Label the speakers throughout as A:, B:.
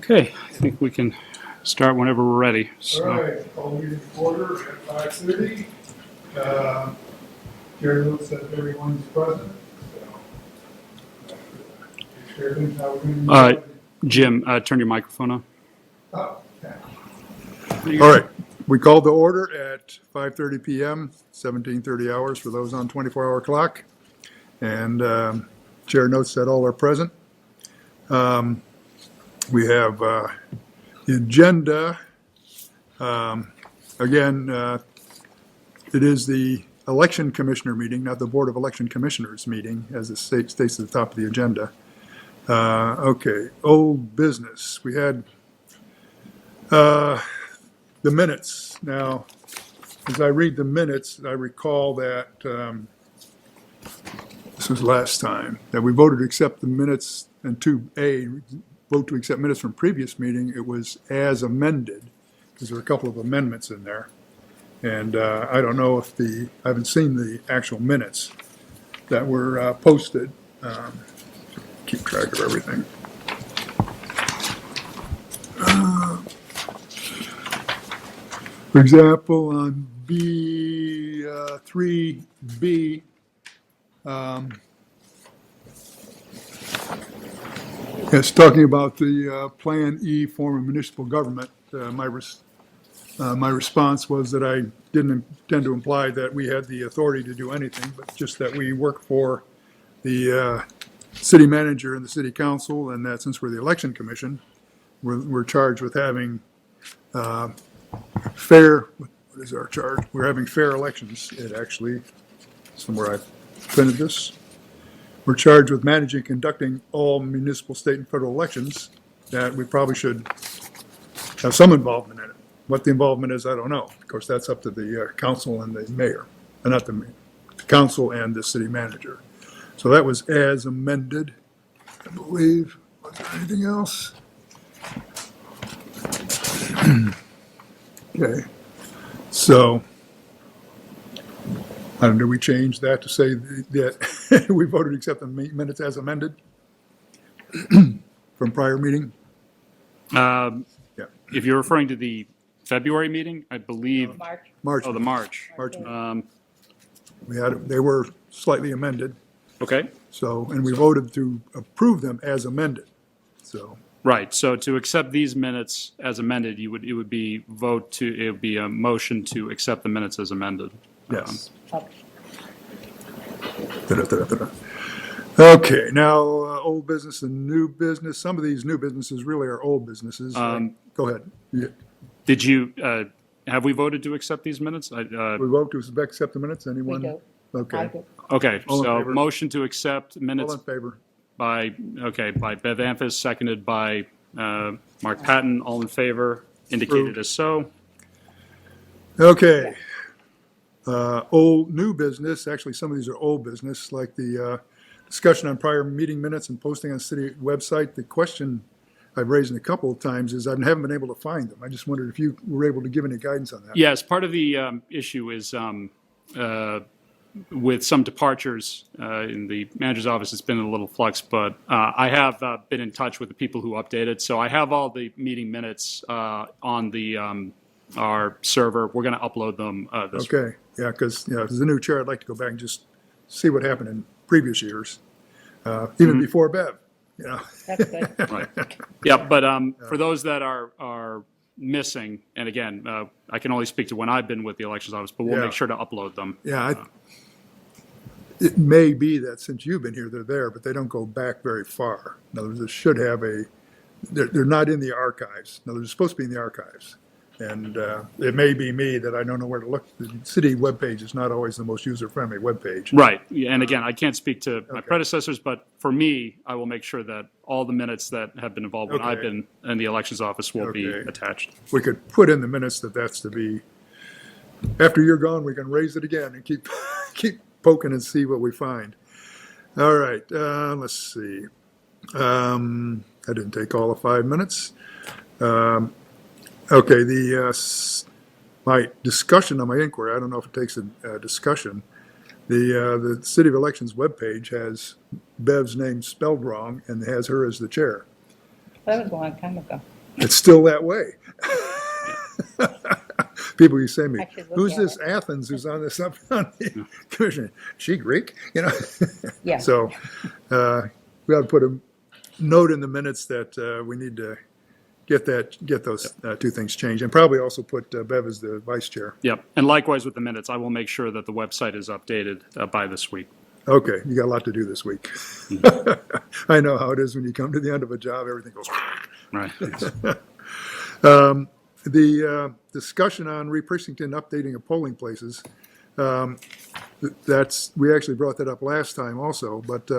A: Okay, I think we can start whenever we're ready.
B: All right, call meeting to order at 5:30. Chair notes that everyone's present.
A: Jim, turn your microphone on.
B: Oh, okay.
C: All right, we called the order at 5:30 PM, 17:30 hours for those on 24-hour clock. And chair notes that all are present. We have the agenda. Again, it is the election commissioner meeting, not the Board of Election Commissioners meeting, as it states at the top of the agenda. Okay, old business. We had the minutes. Now, as I read the minutes, I recall that this was last time, that we voted to accept the minutes, and 2A, vote to accept minutes from previous meeting. It was as amended, because there were a couple of amendments in there. And I don't know if I haven't seen the actual minutes that were posted. Keep track of everything. For example, on B3B, it's talking about the Plan E form of municipal government. My response was that I didn't intend to imply that we had the authority to do anything, but just that we work for the city manager and the city council, and that since we're the election commission, we're charged with having fair, what is our charge? We're having fair elections. It actually, somewhere I printed this. We're charged with managing and conducting all municipal, state, and federal elections, that we probably should have some involvement in it. What the involvement is, I don't know. Of course, that's up to the council and the mayor, not the mayor, the council and the city manager. So that was as amended, I believe. Was there anything else? Okay. So, I don't know, do we change that to say that we voted to accept the minutes as amended from prior meeting? Yeah.
A: If you're referring to the February meeting, I believe.
C: March.
A: Oh, the March.
C: They were slightly amended.
A: Okay.
C: So, and we voted to approve them as amended. So,
A: Right. So to accept these minutes as amended, it would be a motion to accept the minutes as amended.
C: yes. Okay, now old business and new business. Some of these new businesses really are old businesses. Go ahead. Yeah.
A: Did you have we voted to accept these minutes?
C: We vote to accept the minutes. Anyone?
D: We do.
C: Okay.
D: I do.
A: Okay.
C: All in
A: So
C: favor?
A: motion to accept
C: All
A: minutes
C: in favor?
A: by Bev Anthus, seconded by Mark Patton. All in favor, indicated as so.
C: Okay. New business. Actually, some of these are old business, like the discussion on prior meeting minutes and posting on city website. The question I've raised a couple of times is I haven't been able to find them. I just wondered if you were able to give any guidance on that.
A: Yes, part of the issue is with some departures in the manager's office, it's been a little flux, but I have been in touch with the people who updated. So I have all the meeting minutes on our server. We're going to upload them this week.
C: Okay, yeah, because as a new chair, I'd like to go back and just see what happened in previous years, even before Bev.
D: That's good.
A: Right. Yeah, but for those that are missing, and again, I can only speak to when I've been with the elections office, but we'll
C: Yeah.
A: make sure to upload them.
C: Yeah, it may be that since you've been here, they're there, but they don't go back very far. In other words, it should have they're not in the archives. In other words, they're supposed to be in the archives. And it may be me that I don't know where to look. The city webpage is not always the most user-friendly webpage.
A: Right. Yeah, and again, I can't speak to my
C: Okay.
A: predecessors, but for me, I will make sure that all the minutes that have been involved when I've
C: Okay.
A: been in the elections office will be
C: Okay.
A: attached.
C: We could put in the minutes that that's to be, after you're gone, we can raise it again and keep poking and see what we find. All right, let's see. I didn't take all of 5 minutes. Okay, my discussion on my inquiry, I don't know if it takes a discussion. The City of Elections webpage has Bev's name spelled wrong and has her as the chair.
D: That was a long time ago.
C: It's still that way. People used to say to me,
D: I should look
C: who's
D: at
C: this
D: it.
C: Athens who's on this up on the commission? She Greek,
D: Yeah.
C: So we ought to put a note in the minutes that we need to get those two things changed, and probably also put Bev as the vice chair.
A: Yep. And likewise with the minutes, I will make sure that the website is updated by this week.
C: Okay, you got a lot to do this week. I know how it is when you come to the end of a job, everything goes.
A: Right.
C: The discussion on Reprisington updating of polling places, we actually brought that up last time also, but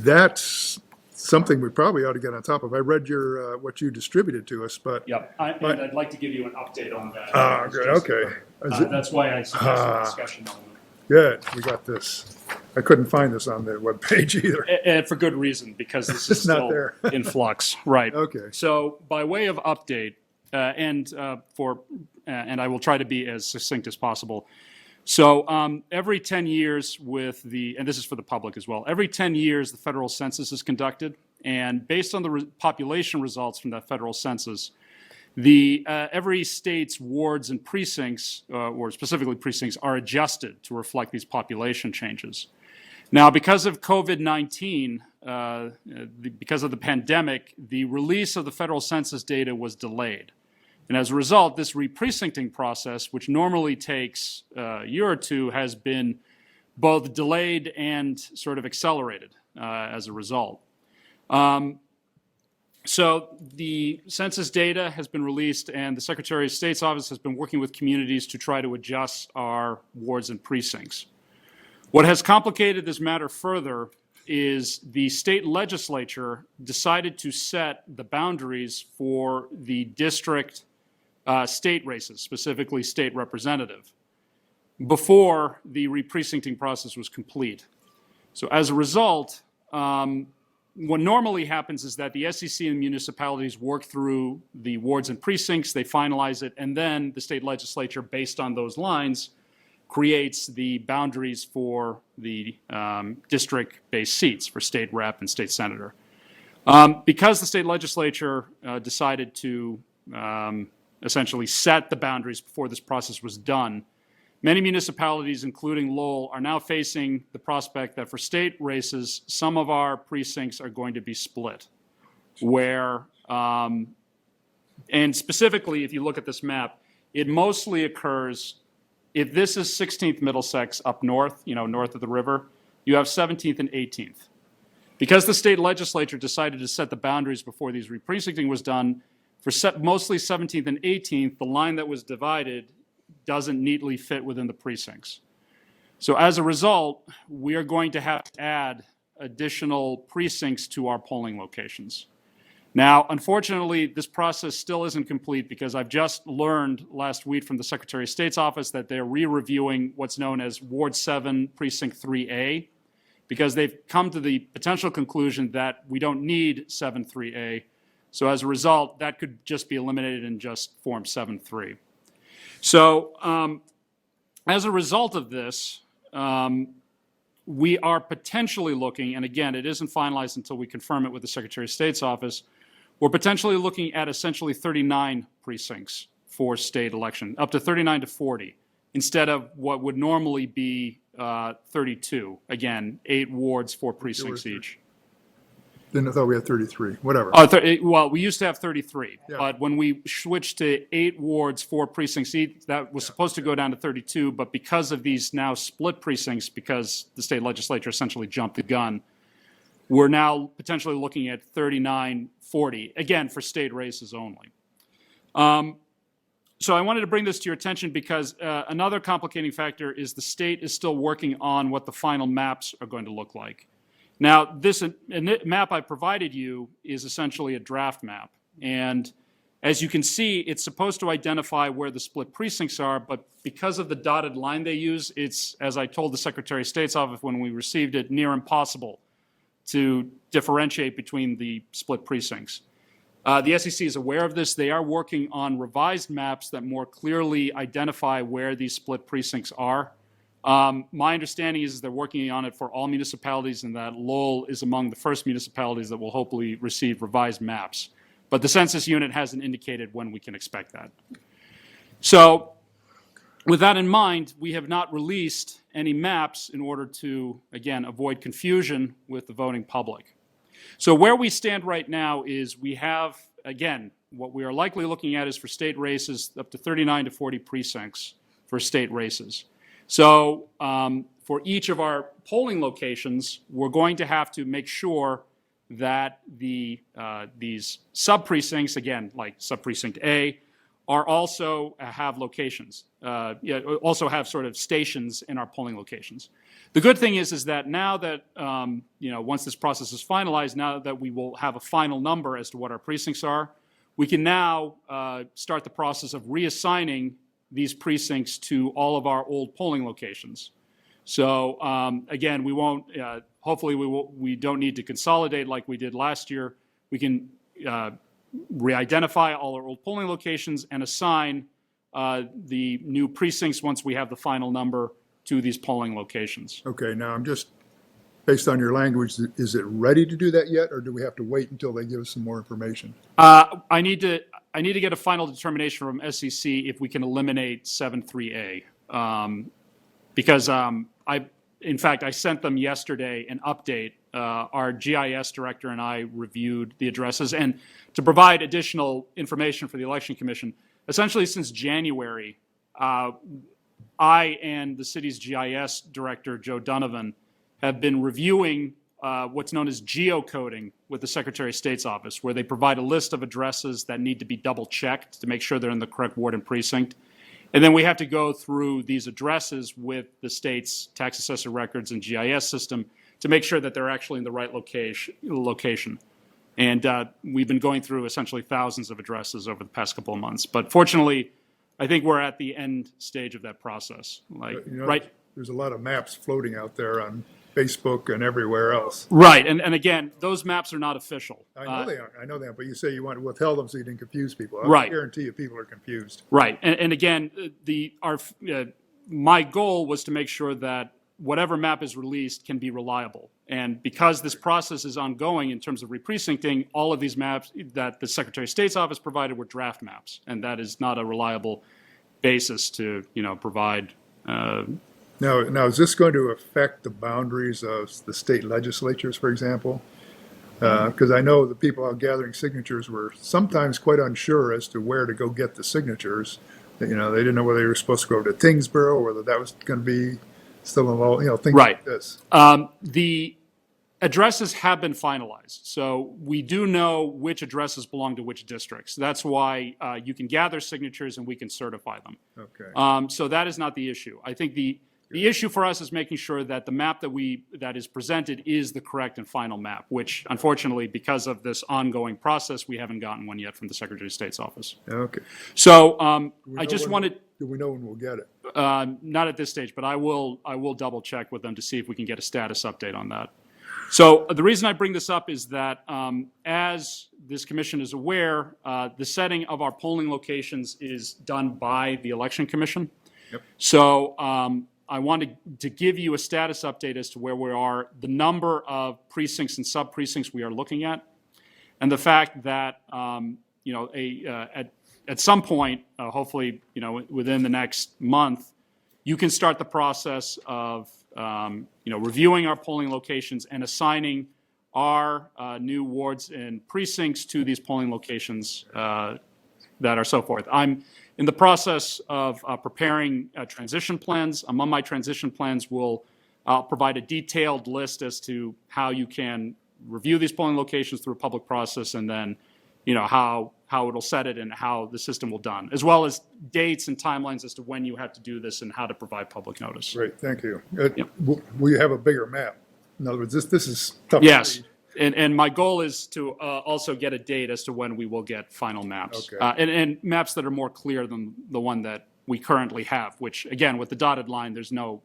C: that's something we probably ought to get on top of. I read your what you distributed to us, but
A: Yep. And I'd like to give you an update on that.
C: good. Okay,
A: That's why I suggested a discussion on it.
C: good. We got this. I couldn't find this on the webpage either.
A: And for good reason, because this is
C: It's not
A: still
C: there.
A: in flux. Right.
C: Okay.
A: So by way of update, and I will try to be as succinct as possible. So every 10 years and this is for the public as well, every 10 years the Federal Census is conducted, and based on the population results from that Federal Census, every state's wards and precincts, or specifically precincts, are adjusted to reflect these population changes. Now, because of COVID-19, because of the pandemic, the release of the Federal Census data was delayed. And as a result, this reprecincting process, which normally takes a year or two, has been both delayed and sort of accelerated as a result. So the census data has been released, and the Secretary of State's office has been working with communities to try to adjust our wards and precincts. What has complicated this matter further is the state legislature decided to set the boundaries for the district state races, specifically state representative, before the reprecincting process was complete. So as a result, what normally happens is that the SEC and municipalities work through the wards and precincts, they finalize it, and then the state legislature, based on those lines, creates the boundaries for the district-based seats for state rep and state senator. Because the state legislature decided to essentially set the boundaries before this process was done, many municipalities, including Lowell, are now facing the prospect that for state races, some of our precincts are going to be split, where, and specifically, if you look at this map, it mostly occurs, if this is 16th Middlesex up north, north of the river, you have 17th and 18th. Because the state legislature decided to set the boundaries before these reprecincting was done, for mostly 17th and 18th, the line that was divided doesn't neatly fit within the precincts. So as a result, we are going to have to add additional precincts to our polling locations. Now, unfortunately, this process still isn't complete because I've just learned last week from the Secretary of State's office that they're re-reviewing what's known as Ward 7, Precinct 3A, because they've come to the potential conclusion that we don't need 7-3A. So as a result, that could just be eliminated and just form 7-3. So as a result of this, we are potentially looking, and again, it isn't finalized until we confirm it with the Secretary of State's office, we're potentially looking at essentially 39 precincts for state election, up to 39 to 40, instead of what would normally be 32. Again, 8 wards, 4 precincts each.
C: Then I thought we had 33, whatever.
A: Well, we used to have 33,
C: Yeah.
A: but when we switched to 8 wards, 4 precincts each, that was supposed to go down to 32, but because of these now split precincts, because the state legislature essentially jumped the gun, we're now potentially looking at 39, 40, again, for state races only. So I wanted to bring this to your attention because another complicating factor is the state is still working on what the final maps are going to look like. Now, this map I provided you is essentially a draft map. And as you can see, it's supposed to identify where the split precincts are, but because of the dotted line they use, it's, as I told the Secretary of State's office when we received it, near impossible to differentiate between the split precincts. The SEC is aware of this. They are working on revised maps that more clearly identify where these split precincts are. My understanding is they're working on it for all municipalities and that Lowell is among the first municipalities that will hopefully receive revised maps. but the census unit hasn't indicated when we can expect that. So with that in mind, we have not released any maps in order to, again, avoid confusion with the voting public. So where we stand right now is we have, again, what we are likely looking at is for state races up to 39 to 40 precincts for state races. So for each of our polling locations, we're going to have to make sure that these sub-precincts, again, like sub-precinct A, are also have locations, also have sort of stations in our polling locations. The good thing is that now that, once this process is finalized, now that we will have a final number as to what our precincts are, we can now start the process of reassigning these precincts to all of our old polling locations. So again, we won't, hopefully we don't need to consolidate like we did last year. We can re-identify all our old polling locations and assign the new precincts once we have the final number to these polling locations.
C: Okay, now I'm just, based on your language, is it ready to do that yet, or do we have to wait until they give us some more information?
A: I need to get a final determination from SEC if we can eliminate 7.3A, because in fact, I sent them yesterday an update. Our GIS director and I reviewed the addresses, and to provide additional information for the Election Commission, essentially since January, I and the city's GIS director, Joe Donovan, have been reviewing what's known as geocoding with the Secretary of State's office, where they provide a list of addresses that need to be double-checked to make sure they're in the correct ward and precinct. And then we have to go through these addresses with the state's tax assessor records and GIS system to make sure that they're actually in the right location. And we've been going through essentially thousands of addresses over the past couple of months. But fortunately, I think we're at the end stage of that process. Right.
C: There's a lot of maps floating out there on Facebook and everywhere else.
A: Right, and again, those maps are not official.
C: I know they aren't. I know that, but you say you want to withhold them so you didn't confuse people.
A: Right.
C: I guarantee you people are confused.
A: Right, and again, my goal was to make sure that whatever map is released can be reliable. And because this process is ongoing in terms of reprecincting, all of these maps that the Secretary of State's office provided were draft maps, and that is not a reliable basis to provide.
C: Now, is this going to affect the boundaries of the state legislatures, for example? Because I know the people out gathering signatures were sometimes quite unsure as to where to go get the signatures. They didn't know whether they were supposed to go to Tingsboro or whether that was going to be still involved, things
A: right.
C: like this.
A: The addresses have been finalized, so we do know which addresses belong to which districts. That's why you can gather signatures and we can certify them.
C: Okay.
A: So that is not the issue. I think the issue for us is making sure that the map that is presented is the correct and final map, which unfortunately, because of this ongoing process, we haven't gotten one yet from the Secretary of State's office.
C: Okay.
A: So I just wanted.
C: Do we know when we'll get it?
A: Not at this stage, but I will double check with them to see if we can get a status update on that. So the reason I bring this up is that as this commission is aware, the setting of our polling locations is done by the Election Commission.
C: Yep.
A: So I wanted to give you a status update as to where we are, the number of precincts and sub-precincts we are looking at, and the fact that at some point, hopefully within the next month, you can start the process of reviewing our polling locations and assigning our new wards and precincts to these polling locations that are so forth. I'm in the process of preparing transition plans. Among my transition plans will provide a detailed list as to how you can review these polling locations through a public process, and then how it'll set it and how the system will done, as well as dates and timelines as to when you have to do this and how to provide public notice.
C: Great, thank you.
A: Yep.
C: Will you have a bigger map? In other words, this is tough.
A: Yes.
C: To read.
A: And my goal is to also get a date as to when we will get final maps.
C: Okay.
A: And maps that are more clear than the one that we currently have, which, again, with the dotted line, there's no,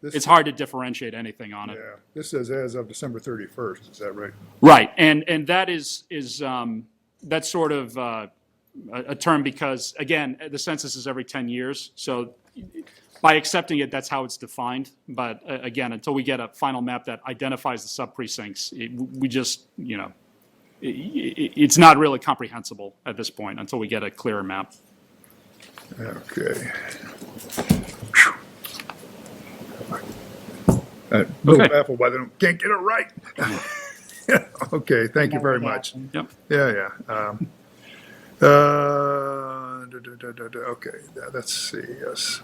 A: it's hard to differentiate anything on it.
C: Yeah, this says as of December 31st, is that right?
A: Right, and that is that's sort of a term because, again, the census is every 10 years, so by accepting it, that's how it's defined. But again, until we get a final map that identifies the sub-precincts, we just, it's not really comprehensible at this point until we get a clearer map.
C: Okay. Little
A: Okay.
C: baffled why they can't get it right. Okay, thank you very much.
A: Yep.
C: Yeah. Okay, let's see, yes.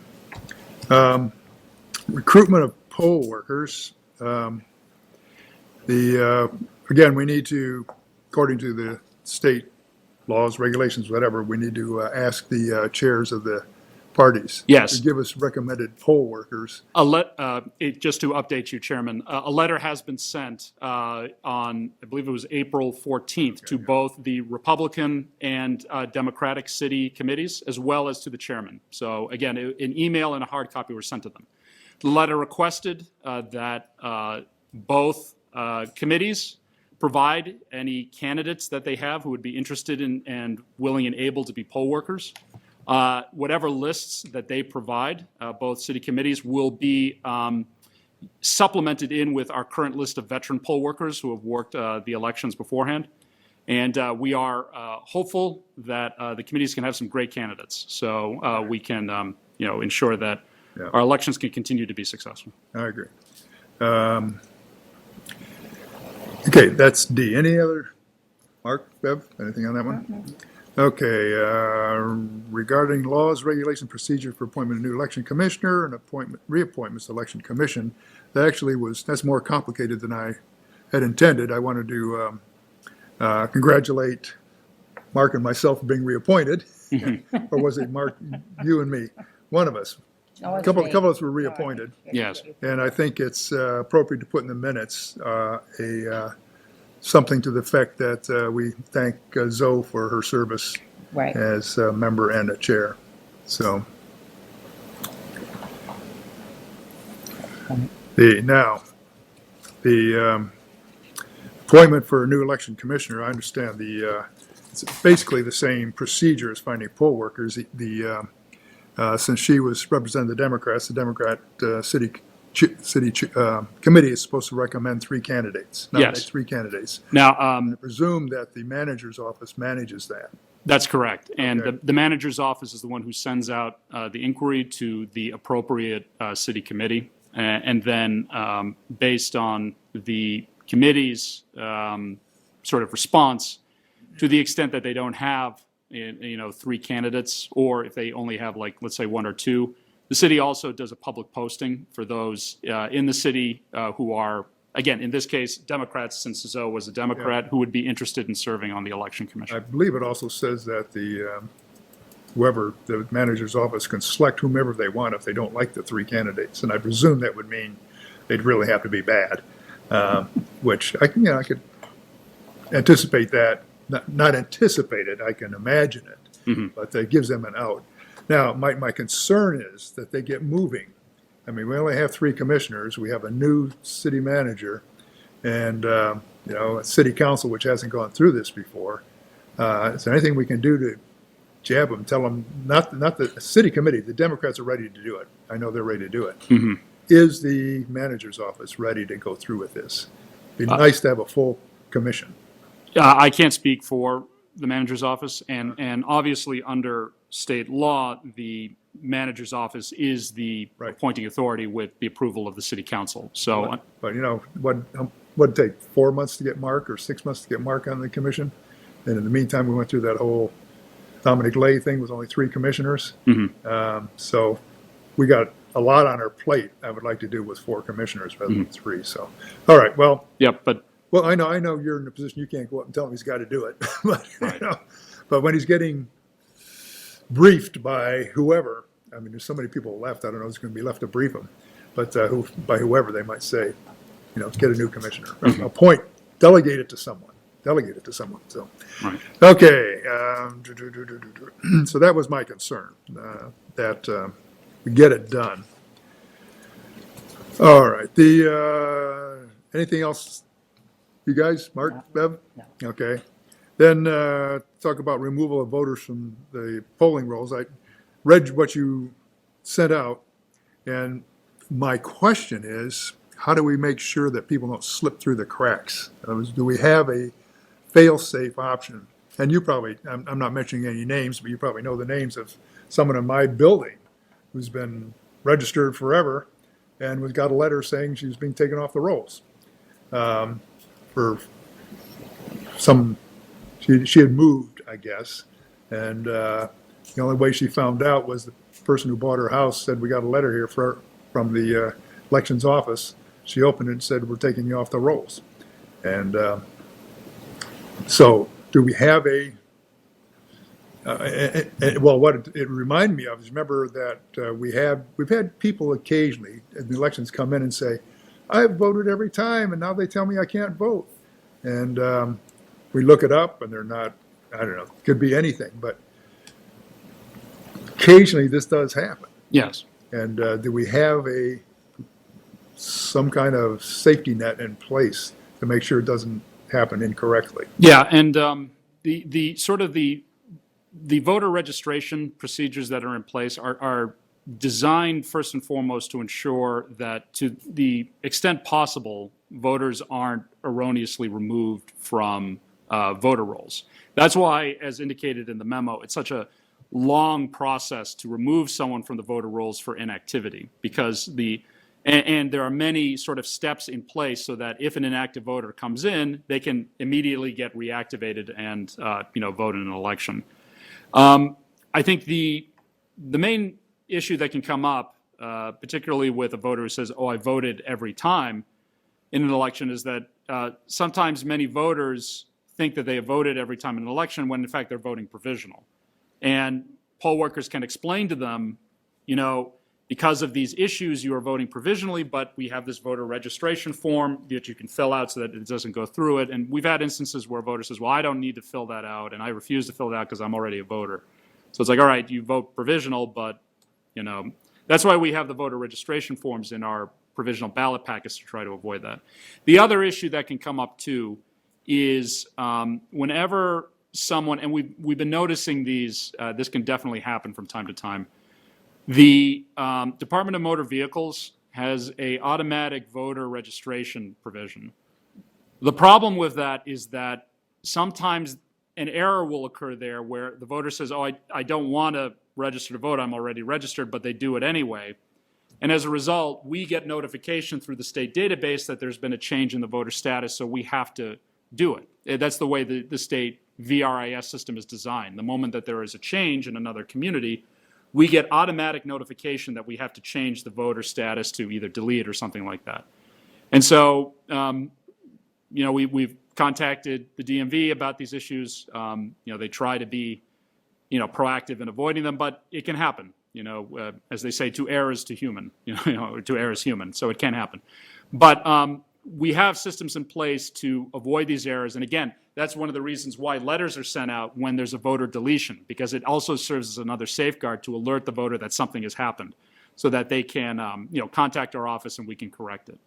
C: Recruitment of poll workers. Again, we need to, according to the state laws, regulations, whatever, we need to ask the chairs of the parties
A: Yes.
C: to give us recommended poll workers.
A: Just to update you, Chairman, a letter has been sent on, I believe it was April 14th, to both the Republican and Democratic city committees, as well as to the chairman. So again, an email and a hard copy were sent to them. The letter requested that both committees provide any candidates that they have who would be interested in and willing and able to be poll workers. Whatever lists that they provide, both city committees, will be supplemented in with our current list of veteran poll workers who have worked the elections beforehand. And we are hopeful that the committees can have some great candidates, so we can ensure that our elections can continue to be successful.
C: I agree. Okay, that's D. Any other? Mark, Bev, anything on that one? Okay, regarding laws, regulation, procedure for appointment of new election commissioner and reappointments to election commission, that's more complicated than I had intended. I wanted to congratulate Mark and myself for being reappointed. Or was it Mark, you and me? One of us.
D: No,
C: A
D: it's
C: couple
D: me.
C: of us were reappointed.
A: Yes.
C: And I think it's appropriate to put in the minutes something to the effect that we thank Zoe for her service
D: Right.
C: as a member and a chair. So the appointment for a new election commissioner, I understand it's basically the same procedure as finding poll workers. Since she was representing the Democrats, the Democrat city committee is supposed to recommend three candidates. Nominate
A: Yes.
C: three candidates.
A: Now,
C: I presume that the manager's office manages that.
A: that's correct. And
C: Okay.
A: the manager's office is the one who sends out the inquiry to the appropriate city committee. And then based on the committee's sort of response, to the extent that they don't have three candidates, or if they only have, like, let's say one or two, the city also does a public posting for those in the city who are, again, in this case, Democrats, since Zoe was a Democrat, who would be interested in serving on the election
C: I
A: commission.
C: believe it also says that whoever the manager's office can select whomever they want if they don't like the three candidates. And I presume that would mean they'd really have to be bad, which I could anticipate that. Not anticipate it, I can imagine it, but that gives them an out. Now, my concern is that they get moving. I mean, we only have three commissioners. We have a new city manager and, a city council, which hasn't gone through this before. Is there anything we can do to jab them, tell them, not the city committee, the Democrats are ready to do it. I know they're ready to do it. Is the manager's office ready to go through with this? It'd be nice to have a full commission.
A: I can't speak for the manager's office, and obviously under state law, the manager's office is the
C: Right.
A: appointing authority with the approval of the city council. So,
C: But what'd take 4 months to get Mark or 6 months to get Mark on the commission? And in the meantime, we went through that whole Dominic Lay thing with only three commissioners. So we got a lot on our plate I would like to do with four commissioners rather than three. So, all right, well, I know you're in a position you can't go up and tell him he's got to do it. But, but when he's getting briefed by whoever, I mean, there's so many people left, I don't know who's going to be left to brief him, but by whoever they might say, get a new commissioner. Appoint, delegate it to someone. So,
A: right.
C: Okay. So that was my concern, that we get it done. All right. Anything else? You guys, Mark, Bev?
D: No.
C: Okay. Then talk about removal of voters from the polling rolls. I read what you sent out, and my question is, how do we make sure that people don't slip through the cracks? In other words, do we have a fail-safe option. And you probably, I'm not mentioning any names, but you probably know the names of someone in my building who's been registered forever and was got a letter saying she was being taken off the rolls. For some, she had moved, I guess. And the only way she found out was the person who bought her house said, we got a letter here from the elections office. She opened it and said, we're taking you off the rolls. And so do we have well, what it reminded me of is, remember that we've had people occasionally in the elections come in and say, I've voted every time and now they tell me I can't vote. And we look it up and they're not, I don't know, could be anything, but occasionally this does happen.
A: Yes.
C: And do we have some kind of safety net in place to make sure it doesn't happen incorrectly?
A: Yeah, and the sort of the voter registration procedures that are in place are designed first and foremost to ensure that, to the extent possible, voters aren't erroneously removed from voter rolls. That's why, as indicated in the memo, it's such a long process to remove someone from the voter rolls for inactivity, because and there are many sort of steps in place so that if an inactive voter comes in, they can immediately get reactivated and vote in an election. I think the main issue that can come up, particularly with a voter who says, "Oh, I voted every time," in an election, is that sometimes many voters think that they have voted every time in an election when in fact they're voting provisional. And poll workers can explain to them, because of these issues, you are voting provisionally, but we have this voter registration form that you can fill out so that it doesn't go through it. And we've had instances where a voter says, well, I don't need to fill that out, and I refuse to fill it out because I'm already a voter. So it's like, all right, you vote provisional, but, that's why we have the voter registration forms in our provisional ballot packets to try to avoid that. The other issue that can come up, too, is whenever someone, and we've been noticing these, this can definitely happen from time to time. The Department of Motor Vehicles has a automatic voter registration provision. The problem with that is that sometimes an error will occur there where the voter says, oh, I don't want to register to vote, I'm already registered, but they do it anyway. And as a result, we get notification through the state database that there's been a change in the voter status, so we have to do it. That's the way the state VRIS system is designed. The moment that there is a change in another community, we get automatic notification that we have to change the voter status to either delete or something like that. And so, we've contacted the DMV about these issues. They try to be, proactive in avoiding them, but it can happen. As they say, to err is to human. To err is human, so it can happen. But we have systems in place to avoid these errors. And again, that's one of the reasons why letters are sent out when there's a voter deletion, because it also serves as another safeguard to alert the voter that something has happened, so that they can, contact our office and we can correct it.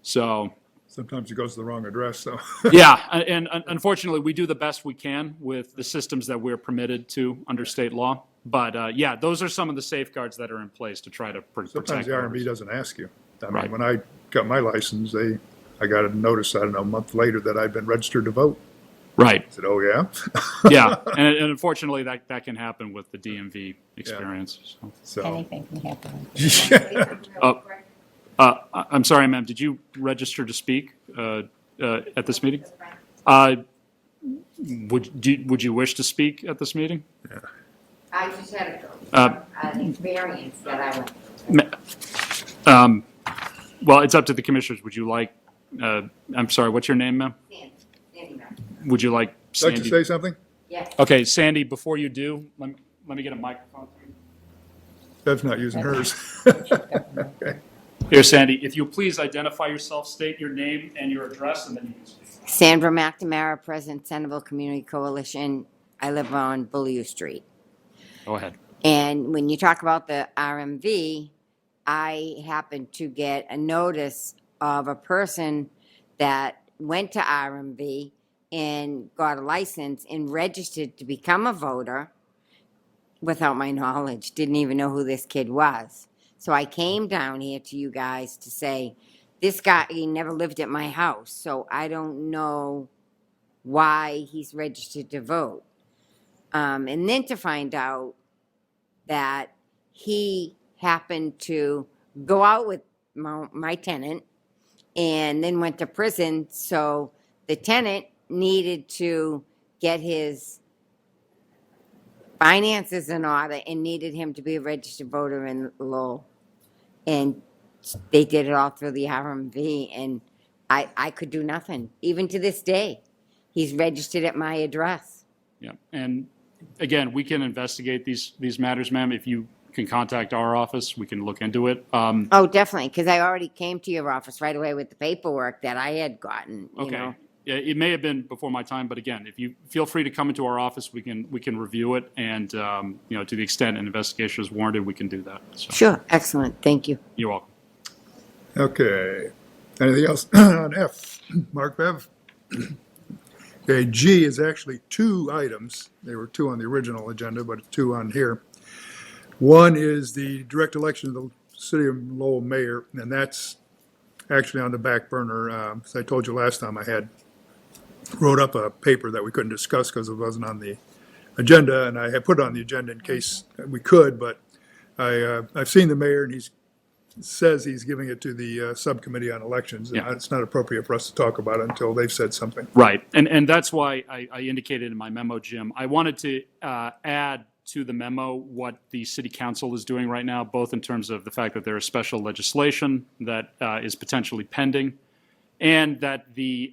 A: So
C: Sometimes it goes to the wrong address, so.
A: yeah, and unfortunately, we do the best we can with the systems that we're permitted to under state law. But those are some of the safeguards that are in place to try to protect.
C: Sometimes the RMV doesn't ask you. I mean,
A: Right.
C: when I got my license, I got a notice, I don't know, a month later that I'd been registered to vote.
A: Right.
C: I said, oh, yeah?
A: Yeah, and unfortunately, that can happen with the DMV experience. So.
C: So,
D: Anything can happen.
A: I'm sorry, ma'am. Did you register to speak at this meeting? Would you wish to speak at this meeting?
E: I just had an experience that I went through.
A: Well, it's up to the commissioners. Would you like? I'm sorry. What's your name, ma'am?
E: Sandy Murphy.
A: Would you like
C: like
A: Sandy?
C: to say something?
E: Yes.
A: Okay, Sandy. Before you do, let me get a microphone.
C: Bev's not using hers.
A: Here, Sandy. If you please identify yourself, state your name and your address, and then you can speak.
E: Sandra McNamara, President, Centerville Community Coalition. I live on Beaulieu Street.
A: Go ahead.
E: And when you talk about the RMV, I happened to get a notice of a person that went to RMV and got a license and registered to become a voter without my knowledge. Didn't even know who this kid was. So I came down here to you guys to say, this guy, he never lived at my house, so I don't know why he's registered to vote. And then to find out that he happened to go out with my tenant and then went to prison. So the tenant needed to get his finances in order and needed him to be a registered voter in Lowell. And they did it all through the RMV, and I could do nothing. Even to this day, he's registered at my address.
A: Yeah, and again, we can investigate these matters, ma'am. If you can contact our office, we can look into it.
E: Oh, definitely, because I already came to your office right away with the paperwork that I had gotten, you
A: Okay.
E: know.
A: Yeah, it may have been before my time, but again, if you feel free to come into our office, we can review it, and you know, to the extent an investigation is warranted, we can do that. So,
E: Sure, excellent, thank you.
A: you're welcome.
C: Okay. Anything else on F? Mark, Bev? Okay, G is actually two items. There were two on the original agenda, but two on here. One is the direct election of the City of Lowell mayor, and that's actually on the back burner. As I told you last time, I wrote up a paper that we couldn't discuss because it wasn't on the agenda, and I had put it on the agenda in case we could, but I've seen the mayor, and he says he's giving it to the subcommittee on elections. And
A: Yeah.
C: it's not appropriate for us to talk about it until they've said something.
A: Right, and that's why I indicated in my memo, Jim, I wanted to add to the memo what the city council is doing right now, both in terms of the fact that there is special legislation that is potentially pending, and that the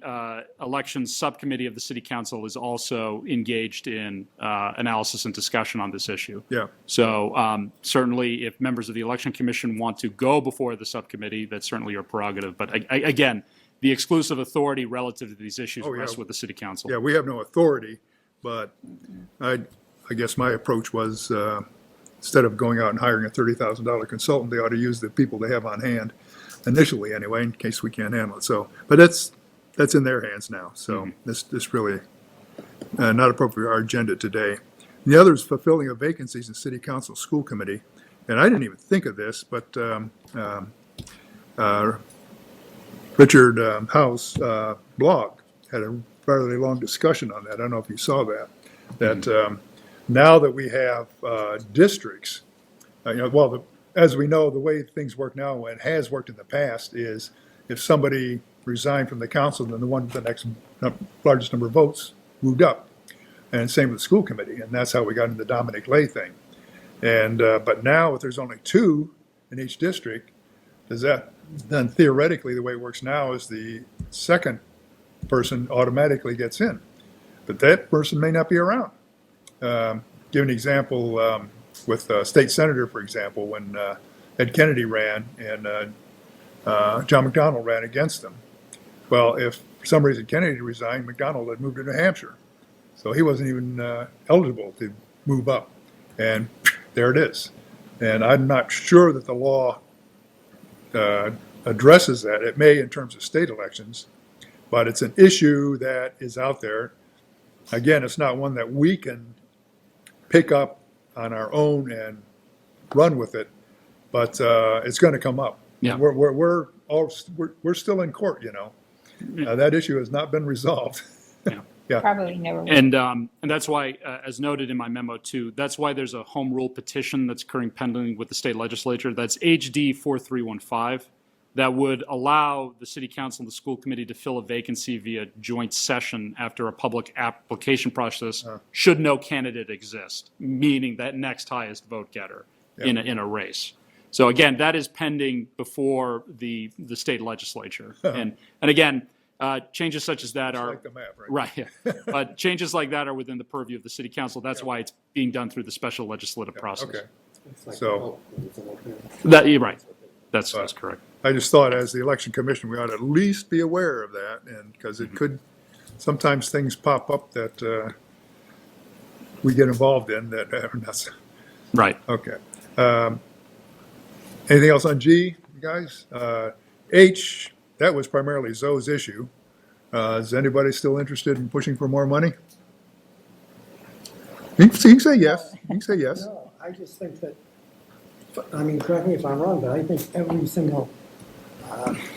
A: elections subcommittee of the city council is also engaged in analysis and discussion on this issue.
C: Yeah.
A: So certainly, if members of the election commission want to go before the subcommittee, that's certainly your prerogative. But again, the exclusive authority relative to these issues
C: Oh, yeah.
A: rests with the city council.
C: Yeah, we have no authority, but I guess my approach was, instead of going out and hiring a $30,000 consultant, they ought to use the people they have on hand, initially anyway, in case we can't handle it. So, but that's in their hands now. So this really not appropriate for our agenda today. And the other is fulfilling of vacancies in city council school committee. And I didn't even think of this, but Richard House blog had a fairly long discussion on that. I don't know if you saw that. That now that we have districts, as we know, the way things work now and has worked in the past is if somebody resigned from the council, then the one with the next largest number of votes moved up. And same with the school committee. And that's how we got into the Dominic Lay thing. And but now if there's only two in each district, then theoretically the way it works now is the second person automatically gets in. But that person may not be around. Give an example with state senator, for example, when Ed Kennedy ran and John McDonnell ran against him. Well, if for some reason Kennedy resigned, McDonnell had moved to New Hampshire. So he wasn't even eligible to move up. And there it is. And I'm not sure that the law addresses that. It may in terms of state elections, but it's an issue that is out there. Again, it's not one that we can pick up on our own and run with it, but it's going to come up.
A: Yeah.
C: We're still in court, you know. That issue has not been resolved.
A: Yeah.
C: Yeah.
D: Probably never will.
A: And that's why, as noted in my memo too, that's why there's a home rule petition that's currently pending with the state legislature. That's HD 4315. That would allow the city council and the school committee to fill a vacancy via joint session after a public application process, should no candidate exist, meaning that next highest vote getter in a race. So again, that is pending before the state legislature. And again, changes such as that are
C: Like the map, right?
A: right. Yeah. But changes like that are within the purview of the city council. That's why it's being done through the special legislative process.
C: Okay. So
A: You're right. That's correct.
C: I just thought as the election commission, we ought to at least be aware of that, and because it could, sometimes things pop up that we get involved in that that's
A: Right.
C: okay. Anything else on G, you guys? H, that was primarily Zoe's issue. Is anybody still interested in pushing for more money? You can say yes. You can say yes.
F: No, I just think that, I mean, correct me if I'm wrong, but I think every single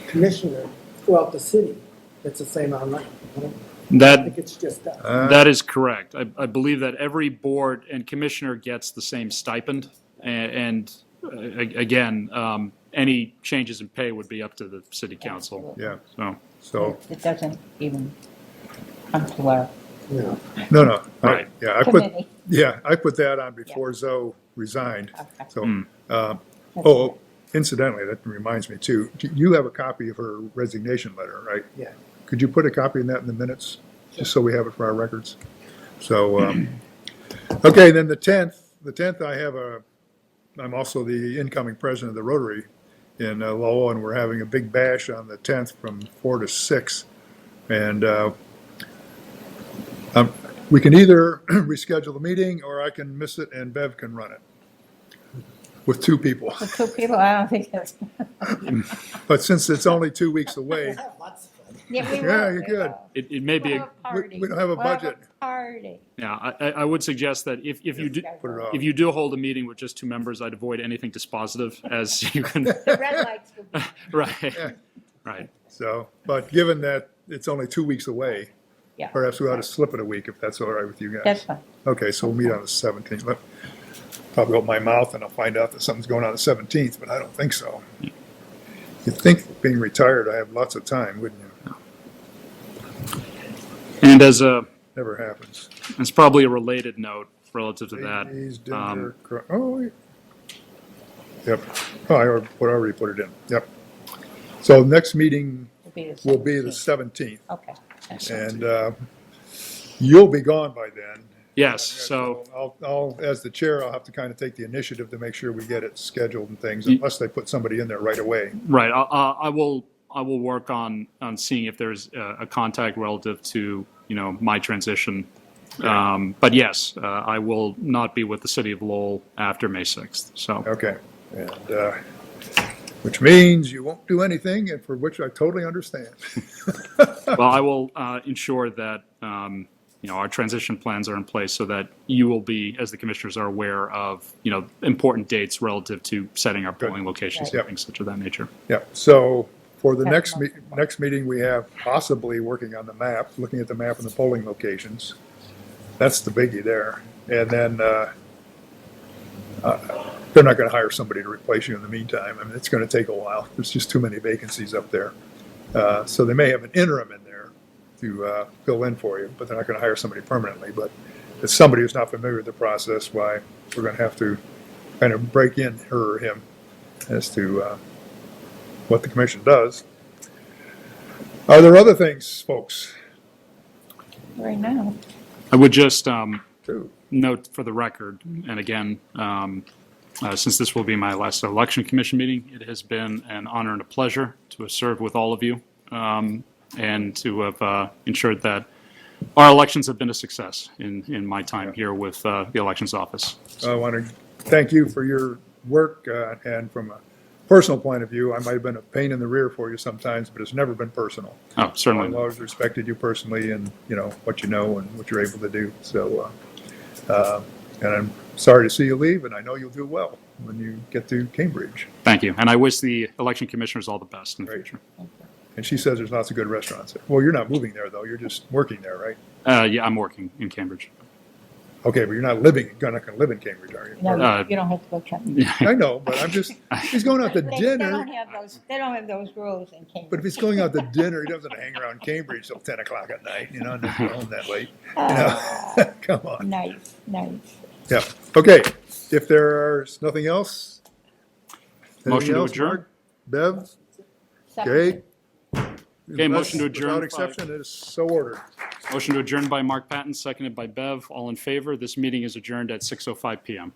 F: commissioner throughout the city gets the same amount of money. I
A: That,
F: think it's just us.
A: that is correct. I believe that every board and commissioner gets the same stipend. And again, any changes in pay would be up to the city council.
C: Yeah,
A: So,
C: so,
D: It doesn't even come to our
F: No.
C: no.
A: Right.
C: Yeah, I put,
D: committee.
C: yeah, I put that on before Zoe resigned.
D: Okay.
C: So,
A: Hmm.
C: uh,
D: That's
C: oh, incidentally, that reminds me too, you have a copy of her resignation letter, right?
F: Yeah.
C: Could you put a copy of that in the minutes, just so we have it for our records? So, okay, then the 10th I'm also the incoming president of the Rotary in Lowell, and we're having a big bash on the 10th from 4 to 6. And we can either reschedule the meeting, or I can miss it and Bev can run it with 2 people.
D: The two people, I don't think that's.
C: But since it's only 2 weeks away,
F: Have lots of fun.
D: Yeah, we
C: Yeah,
D: will,
C: you're
D: we
C: good.
D: will.
A: it may be,
D: We'll have a party.
C: we don't have a
D: We'll have
C: budget.
D: Party.
A: yeah, I would suggest that if you do,
C: put it off.
A: if you do hold a meeting with just 2 members, I'd avoid anything dispositive, as you can,
D: The red lights will be.
A: right, right.
C: So, but given that it's only 2 weeks away,
D: Yeah.
C: perhaps we ought to slip it a week if that's all right with you guys.
D: That's fine.
C: Okay, so we'll meet on the 17th. Probably open my mouth and I'll find out that something's going on the 17th, but I don't think so. You'd think being retired, I have lots of time, wouldn't you?
A: And as a,
C: Never happens.
A: it's probably a related note relative to that.
C: Ladies, dinner, wait. Yep. Oh, I already put it in. Yep. So next meeting
D: It'll
C: will be the
D: 17th.
C: 17th.
D: Okay.
C: And you'll be gone by then.
A: Yes, so,
C: I'll, as the chair, I'll have to kind of take the initiative to make sure we get it scheduled and things, unless they put somebody in there right away.
A: right, I will work on seeing if there's a contact relative to, my transition. But yes, I will not be with the city of Lowell after May 6th, so.
C: Okay. And, which means you won't do anything, and for which I totally understand.
A: Well, I will ensure that, our transition plans are in place so that you will be, as the commissioners are aware of, important dates relative to setting our polling locations and
C: Yep.
A: things such of that nature.
C: Yeah, so for the
D: That's
C: next meeting, we have possibly working on the map, looking at the map and the polling locations. That's the biggie there. And then they're not going to hire somebody to replace you in the meantime. I mean, it's going to take a while. There's just too many vacancies up there. So they may have an interim in there to fill in for you, but they're not going to hire somebody permanently. But as somebody who's not familiar with the process, why we're going to have to kind of break in her or him as to what the commission does. Are there other things, folks?
D: Right now.
A: I would just
C: Too.
A: note for the record, and again, since this will be my last election commission meeting, it has been an honor and a pleasure to have served with all of you and to have ensured that our elections have been a success in my time here with the elections office.
C: I want to thank you for your work, and from a personal point of view, I might have been a pain in the rear for you sometimes, but it's never been personal.
A: Oh,
C: I've
A: certainly.
C: always respected you personally and, what you know and what you're able to do. So, and I'm sorry to see you leave, and I know you'll do well when you get to Cambridge.
A: Thank you. And I wish the election commissioners all the best in the
C: Great.
A: future.
C: And she says there's lots of good restaurants there. Well, you're not moving there, though. You're just working there, right?
A: Yeah, I'm working in Cambridge.
C: Okay, but you're not going to live in Cambridge, are you?
D: No, you don't have to go shopping.
C: I know, but I'm just, he's going out to
D: They don't
C: dinner.
D: have those rules in Cambridge.
C: But if he's going out to dinner, he doesn't hang around Cambridge till 10 o'clock at night, and not go home that late. Come on.
D: Nice.
C: Yeah, okay. If there's nothing else?
A: Motion
C: anything
A: to
C: else,
A: adjourn?
C: Mark? Bev?
D: Second.
C: Okay.
A: Okay, motion to adjourn
C: Without
A: by-
C: exception, it is so ordered.
A: Motion to adjourn by Mark Patton, seconded by Bev. All in favor. This meeting is adjourned at 6:05 PM.